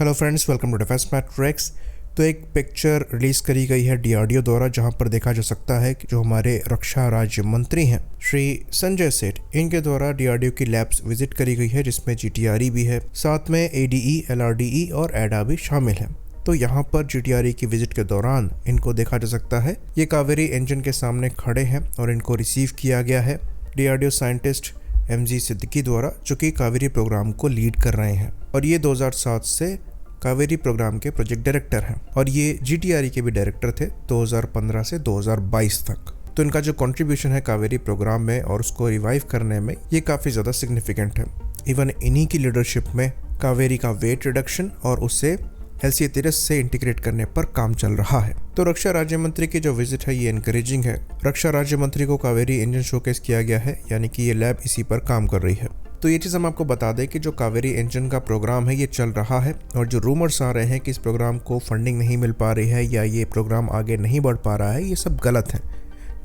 Hello friends, welcome to defence matrix. तो एक picture release करी गई है डीआरडीओ द्वारा, जहां पर देखा जा सकता है कि जो हमारे रक्षा राज्य मंत्री हैं श्री संजय सेठ, इनके द्वारा डीआरडीओ की लैब्स विजिट करी गई है, जिसमें जीटीआरई भी है, साथ में एडीई, एलआरडीई और एडा भी शामिल है। तो यहाँ पर जीटीआरई की विजिट के दौरान इनको देखा जा सकता है ये कावेरी इंजन के सामने खड़े हैं और इनको रिसीव किया गया है डीआरडीओ साइंटिस्ट एमजी सिद्दीकी द्वारा, जो कि कावेरी प्रोग्राम को लीड कर रहे हैं और ये 2007 से कावेरी प्रोग्राम के प्रोजेक्ट डायरेक्टर हैं और ये जीटीआरई के भी डायरेक्टर थे 2015 से 2022 तक। तो इनका जो कंट्रीब्यूशन है कावेरी प्रोग्राम में और उसको रिवाइव करने में, ये काफ़ी ज़्यादा सिग्निफिकेंट है। इवन इन्हीं की लीडरशिप में कावेरी का वेट रिडक्शन और उसे LCA-30 से इंटीग्रेट करने पर काम चल रहा है। तो रक्षा राज्य मंत्री की जो विजिट है ये एनकरेजिंग है। रक्षा राज्य मंत्री को कावेरी इंजन शोकेस किया गया है, यानी कि ये लैब इसी पर काम कर रही है। तो ये चीज़ हम आपको बता दें कि जो कावेरी इंजन का प्रोग्राम है ये चल रहा है और जो रूमर्स आ रहे हैं कि इस प्रोग्राम को फंडिंग नहीं मिल पा रही है या ये प्रोग्राम आगे नहीं बढ़ पा रहा है, ये सब गलत है,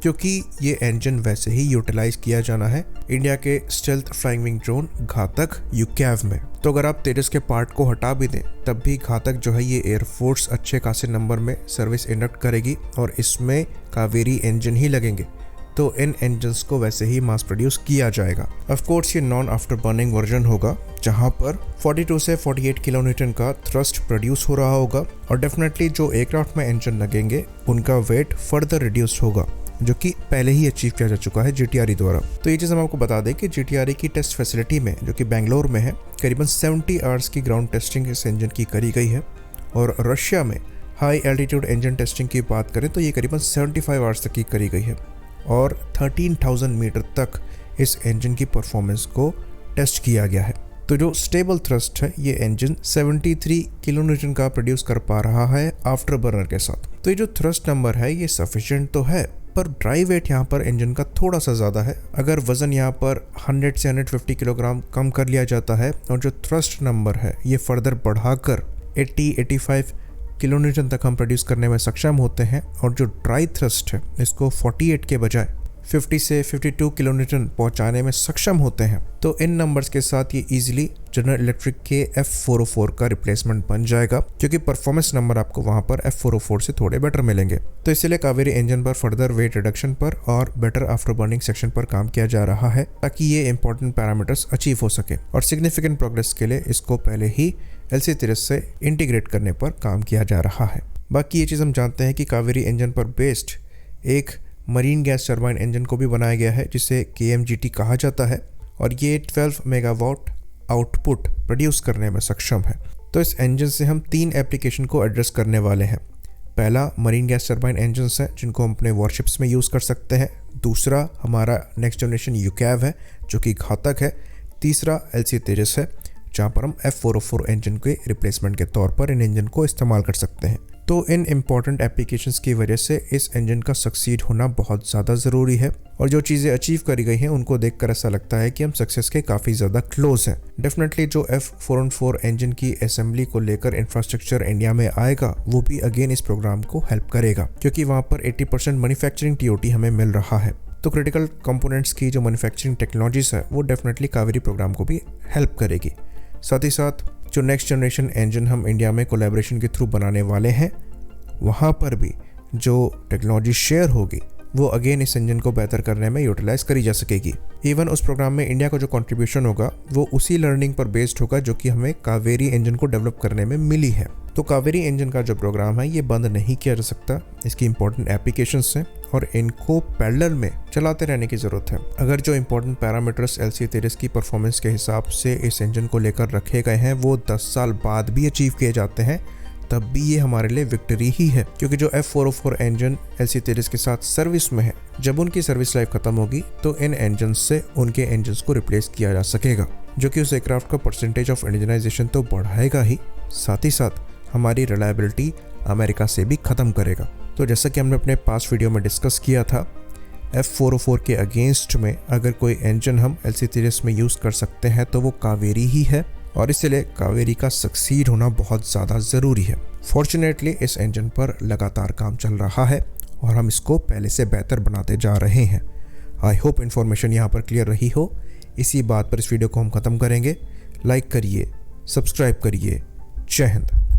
क्योंकि ये इंजन वैसे ही यूटिलाइज किया जाना है इंडिया के स्टेल्थ फ्लाइंग विंग ड्रोन घातक UCAV में। तो अगर आप तेजस के पार्ट को हटा भी दें तब भी घातक जो है ये एयरफोर्स अच्छे खासे नंबर में सर्विस इंडक्ट करेगी और इसमें कावेरी इंजन ही लगेंगे। तो इन इंजन्स को वैसे ही मास प्रोड्यूस किया जाएगा। ऑफ कोर्स ये नॉन आफ्टर बर्निंग वर्जन होगा, जहां पर 42 से 48 किलोन्यूटन का थ्रस्ट प्रोड्यूस हो रहा होगा और डेफिनेटली जो एयरक्राफ्ट में इंजन लगेंगे उनका वेट फर्दर रिड्यूस होगा, जो कि पहले ही अचीव किया जा चुका है जीटीआरई द्वारा। तो ये चीज़ हम आपको बता दें कि जीटीआरई की टेस्ट फैसिलिटी में, जो कि बेंगलोर में है, करीबन 70 आवर्स की ग्राउंड टेस्टिंग इस इंजन की करी गई है और रशिया में हाई एल्टीट्यूड इंजन टेस्टिंग की बात करें तो ये करीबन 75 आवर्स तक की करी गई है और 13,000 मीटर तक इस इंजन की परफॉर्मेंस को टेस्ट किया गया है। तो जो स्टेबल थ्रस्ट है ये इंजन 73 किलोन्यूटन का प्रोड्यूस कर पा रहा है आफ्टर बर्नर के साथ। तो ये जो थ्रस्ट नंबर है ये सफिशिएंट तो है, पर ड्राई वेट यहाँ पर इंजन का थोड़ा सा ज़्यादा है। अगर वज़न यहाँ पर 100 से 150 किलोग्राम कम कर लिया जाता है और जो थ्रस्ट नंबर है ये फर्दर बढ़ाकर 80-85 किलोन्यूटन तक हम प्रोड्यूस करने में सक्षम होते हैं और जो ड्राई थ्रस्ट है इसको 48 के बजाय 50 से 52 किलोन्यूटन पहुंचाने में सक्षम होते हैं। तो इन नंबर्स के साथ ये इजीली जनरल इलेक्ट्रिक के F404 का रिप्लेसमेंट बन जाएगा, क्योंकि परफॉर्मेंस नंबर आपको वहां पर F404 से थोड़े बेटर मिलेंगे। तो इसलिए कावेरी इंजन पर फर्दर वेट रिडक्शन पर और बेटर आफ्टर बर्निंग सेक्शन पर काम किया जा रहा है, ताकि ये इंपॉर्टेंट पैरामीटर्स अचीव हो सके और सिग्निफिकेंट प्रोग्रेस के लिए इसको पहले ही LCA-30 से इंटीग्रेट करने पर काम किया जा रहा है। बाकी ये चीज़ हम जानते हैं कि कावेरी इंजन पर बेस्ड एक मरीन गैस टरबाइन इंजन को भी बनाया गया है, जिसे KMGT कहा जाता है और ये 12 मेगावाट आउटपुट प्रोड्यूस करने में सक्षम है। तो इस इंजन से हम 3 एप्लीकेशन को एड्रेस करने वाले हैं। पहला मरीन गैस टरबाइन इंजन है, जिनको हम अपने वॉरशिप्स में यूज़ कर सकते हैं। दूसरा हमारा नेक्स्ट जनरेशन UCAV है, जो कि घातक है। तीसरा LCA-30 है, जहाँ पर हम F404 इंजन के रिप्लेसमेंट के तौर पर इन इंजन को इस्तेमाल कर सकते हैं। तो इन इम्पॉर्टेंट एप्लीकेशंस की वजह से इस इंजन का सक्सीड होना बहुत ज़्यादा ज़रूरी है और जो चीज़ें अचीव करी गई हैं उनको देखकर ऐसा लगता है कि हम सक्सेस के काफ़ी ज़्यादा क्लोज हैं। डेफिनेटली जो F414 इंजन की असेंबली को लेकर इंफ्रास्ट्रक्चर इंडिया में आएगा वो भी अगेन इस प्रोग्राम को हेल्प करेगा, क्योंकि वहाँ पर 80% मैन्युफैक्चरिंग TOT हमें मिल रहा है। तो क्रिटिकल कंपोनेंट्स की जो मैन्युफैक्चरिंग टेक्नोलॉजीज है वो डेफिनेटली कावेरी प्रोग्राम को भी हेल्प करेगी। साथ ही साथ जो नेक्स्ट जनरेशन इंजन हम इंडिया में कोलैबोरेशन के थ्रू बनाने वाले हैं, वहाँ पर भी जो टेक्नोलॉजी शेयर होगी वो अगेन इस इंजन को बेहतर करने में यूटिलाइज करी जा सकेगी। इवन उस प्रोग्राम में इंडिया का जो कंट्रीब्यूशन होगा वो उसी लर्निंग पर बेस्ड होगा जो कि हमें कावेरी इंजन को डेवलप करने में मिली है। तो कावेरी इंजन का जो प्रोग्राम है ये बंद नहीं किया जा सकता। इसकी इंपॉर्टेंट एप्लीकेशंस हैं और इनको पैरेलल में चलाते रहने की ज़रूरत है। अगर जो इंपॉर्टेंट पैरामीटर्स LCA-30 की परफॉर्मेंस के हिसाब से इस इंजन को लेकर रखे गए हैं वो 10 साल बाद भी अचीव किए जाते हैं, तब भी ये हमारे लिए विक्ट्री ही है, क्योंकि जो F404 इंजन LCA-30 के साथ सर्विस में है, जब उनकी सर्विस लाइफ खत्म होगी तो इन इंजन से उनके इंजन्स को रिप्लेस किया जा सकेगा, जो कि उस एयरक्राफ्ट का परसेंटेज ऑफ इंडिजनाइजेशन तो बढ़ाएगा ही, साथ ही साथ हमारी रिलायबिलिटी अमेरिका से भी ख़त्म करेगा। तो जैसा कि हमने अपने पास्ट वीडियो में डिस्कस किया था, F404 के अगेंस्ट में अगर कोई इंजन हम LCA-30 में यूज़ कर सकते हैं तो वो कावेरी ही है और इसलिए कावेरी का सक्सीड होना बहुत ज़्यादा ज़रूरी है। फॉर्चुनेटली इस इंजन पर लगातार काम चल रहा है और हम इसको पहले से बेहतर बनाते जा रहे हैं। आई होप इन्फॉर्मेशन यहाँ पर क्लियर रही हो। इसी बात पर इस वीडियो को हम ख़त्म करेंगे। लाइक करिए, सब्सक्राइब करिए, जय हिंद।